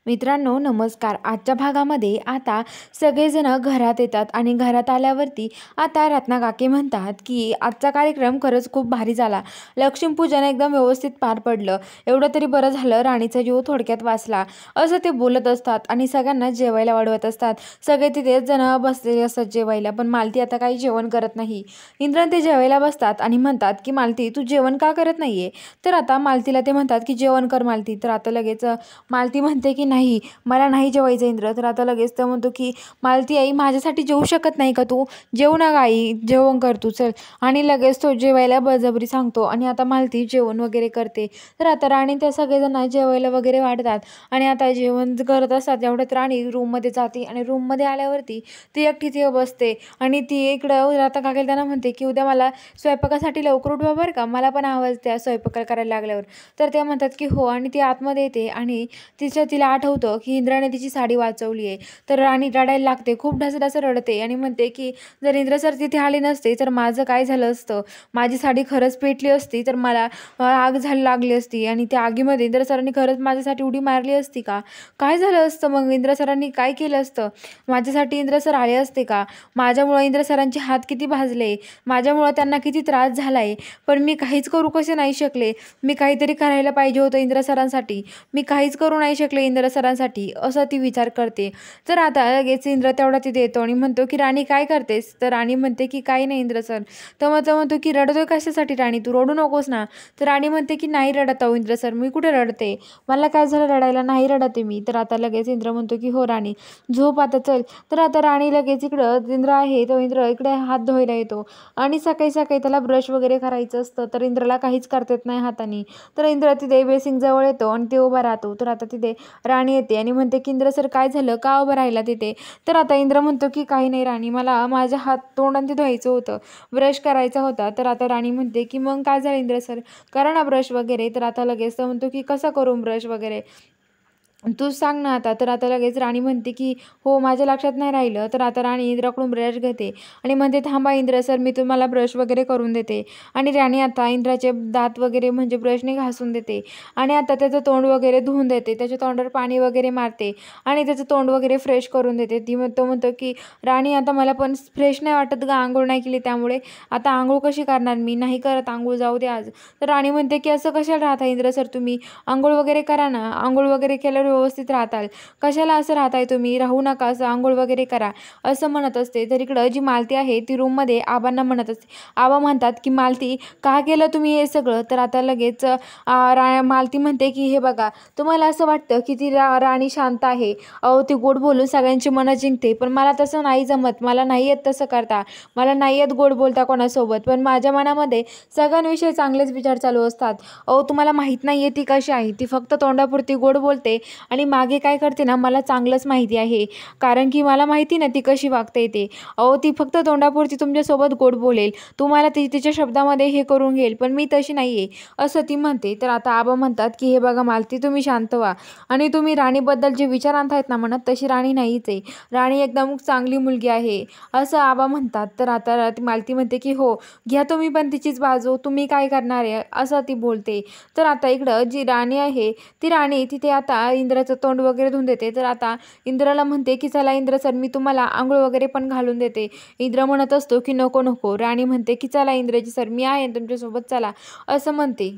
मित्रांनो नमस्कार. आजच्या भागामध्ये आता सगळेजण घरात येतात आणि घरात आल्यावरती आता रत्ना काकी म्हणतात की आजचा कार्यक्रम खरंच खूप भारी झाला. लक्ष्मीपूजन एकदम व्यवस्थित पार पडलं. एवढं तरी बरं झालं, राणीचा जीव थोडक्यात वाचला, असं ते बोलत असतात आणि सगळ्यांना जेवायला वाढवत असतात. सगळे तिथेच जण बसलेले असतात जेवायला, पण मालती आता काही जेवण करत नाही. इंद्रन ते जेवायला बसतात आणि म्हणतात की मालती तू जेवण का करत नाहीये. तर आता मालतीला ते म्हणतात की जेवण कर मालती. तर आता लगेच मालती म्हणते की नाही मला नाही जेवायचं इंद्र. तर आता लगेच तर म्हणतो की मालती आई माझ्यासाठी जेवू शकत नाही का तू. जेवू नका आई, जेवण कर तू चल. आणि लगेच तो जेवायला बळजबरी सांगतो आणि आता मालती जेवण वगैरे करते. तर आता राणी त्या सगळेजण जेवायला वगैरे वाढतात आणि आता जेवण करत असतात. एवढ्यात राणी रूममध्ये जाते आणि रूममध्ये आल्यावरती ती एकटी तिथे बसते आणि ती इकडं आता काकीला त्यांना म्हणते की उद्या मला स्वयंपाकासाठी लवकर उठवा बरं का, मला पण आवाज द्या स्वयंपाक करायला लागल्यावर. तर ते म्हणतात की हो आणि ती आतमध्ये येते आणि तिला आठवतं की इंद्राने तिची साडी वाचवली आहे. तर राणी रडायला लागते, खूप ढासं रडते आणि म्हणते की जर इंद्र सर तिथे आले नसते तर माझं काय झालं असतं, माझी साडी खरंच पेटली असती तर मला आग झाली लागली असती आणि त्या आगीमध्ये इंद्र सरांनी खरंच माझ्यासाठी उडी मारली असती का, काय झालं असतं मग, इंद्र सरांनी काय केलं असतं, माझ्यासाठी इंद्र सर आले असते का, माझ्यामुळं इंद्र सरांचे हात किती भाजले, माझ्यामुळं त्यांना किती त्रास झाला आहे, पण मी काहीच करू कसे नाही शकले, मी काहीतरी करायला पाहिजे होतं इंद्र सरांसाठी, मी काहीच करू नाही शकले इंद्र सरांसाठी, असं ती विचार करते. तर आता लगेच इंद्र तेवढा तिथे येतो आणि म्हणतो की राणी काय करतेस. तर राणी म्हणते की काही नाही इंद्र सर. तर मग तो म्हणतो की रडतोय कशासाठी राणी, तू रडू नकोस ना. तर राणी म्हणते की नाही रडत आहो इंद्र सर, मी कुठे रडते, मला काय झालं रडायला, नाही रडते मी. तर आता लगेच इंद्र म्हणतो की हो राणी झोप आता चल. तर आता राणी लगेच इकडं इंद्र आहे तो इंद्र इकडे हात धुवायला येतो आणि सकाळी सकाळी त्याला ब्रश वगैरे करायचं असतं. तर इंद्रला काहीच करता येत नाही हाताने. तर इंद्र तिथे बेसिंग जवळ येतो आणि ते उभा राहतो. तर आता तिथे राणी येते आणि म्हणते की इंद्र सर काय झालं, का उभं राहिला तिथे. तर आता इंद्र म्हणतो की काही नाही राणी, मला माझ्या हात तोंड आणि ते धुवायचं होतं, ब्रश करायचा होता. तर आता राणी म्हणते की मग काय झालं इंद्र सर, करा ना ब्रश वगैरे. तर आता लगेच म्हणतो की कसा करू ब्रश वगैरे, तू सांग ना आता. तर आता लगेच राणी म्हणते की हो माझ्या लक्षात नाही राहिलं. तर आता राणी इंद्राकडून ब्रश घेते आणि म्हणते थांबा इंद्र सर मी तुम्हाला ब्रश वगैरे करून देते. आणि राणी आता इंद्राचे दात वगैरे म्हणजे ब्रशने घासून देते आणि आता त्याचं तोंड वगैरे धुवून देते, त्याच्या तोंडावर पाणी वगैरे मारते आणि त्याचं तोंड वगैरे फ्रेश करून देते. तो म्हणतो की राणी आता मला पण फ्रेश नाही वाटत ग, आंघोळ नाही केली त्यामुळे, आता आंघोळ कशी करणार, मी नाही करत आंघोळ, जाऊ दे आज. तर राणी म्हणते की असं कशाला राहता इंद्र सर तुम्ही, आंघोळ वगैरे करा ना, आंघोळ वगैरे केल्यावर व्यवस्थित राहताल, कशाला असं राहताय तुम्ही, राहू नका असं, आंघोळ वगैरे करा, असं म्हणत असते. तर इकडं जी मालती आहे ती रूममध्ये आबांना म्हणत असते. आबा म्हणतात की मालती का केलं तुम्ही हे सगळं. तर आता लगेच मालती म्हणते की हे बघा तुम्हाला असं वाटतं की ती राणी शांत आहे, अहो ती गोड बोलून सगळ्यांची मनं जिंकते, पण मला तसं नाही जमत, मला नाही येत तसं करता, मला नाही येत गोड बोलता कोणासोबत, पण माझ्या मनामध्ये सगळ्यांविषयी चांगलेच विचार चालू असतात. अहो तुम्हाला माहीत नाही आहे ती कशी आहे, ती फक्त तोंडापुरती गोड बोलते आणि मागे काय करते ना मला चांगलंच माहिती आहे, कारण की मला माहिती ना ती कशी वागते ते. अहो ती फक्त तोंडापुरती तुमच्यासोबत गोड बोलेल, तुम्हाला तिच्या शब्दामध्ये हे करून घेईल, पण मी तशी नाही आहे, असं ती म्हणते. तर आता आबा म्हणतात की हे बघा मालती तुम्ही शांत व्हा आणि तुम्ही राणीबद्दल जे विचार आणतायत ना म्हणत, तशी राणी नाहीच आहे, राणी एकदम चांगली मुलगी आहे, असं आबा म्हणतात. तर आता ती मालती म्हणते की हो घ्या तुम्ही पण तिचीच बाजू, तुम्ही काय करणार आहे, असं ती बोलते. तर आता इकडं जी राणी आहे ती राणी तिथे आता इंद्राचं तोंड वगैरे धुवून देते. तर आता इंद्राला म्हणते की चला इंद्र सर मी तुम्हाला आंघोळ वगैरे पण घालून देते. इंद्र म्हणत असतो की नको नको. राणी म्हणते की चला इंद्रजी सर मी आहे तुमच्यासोबत चला, असं म्हणते.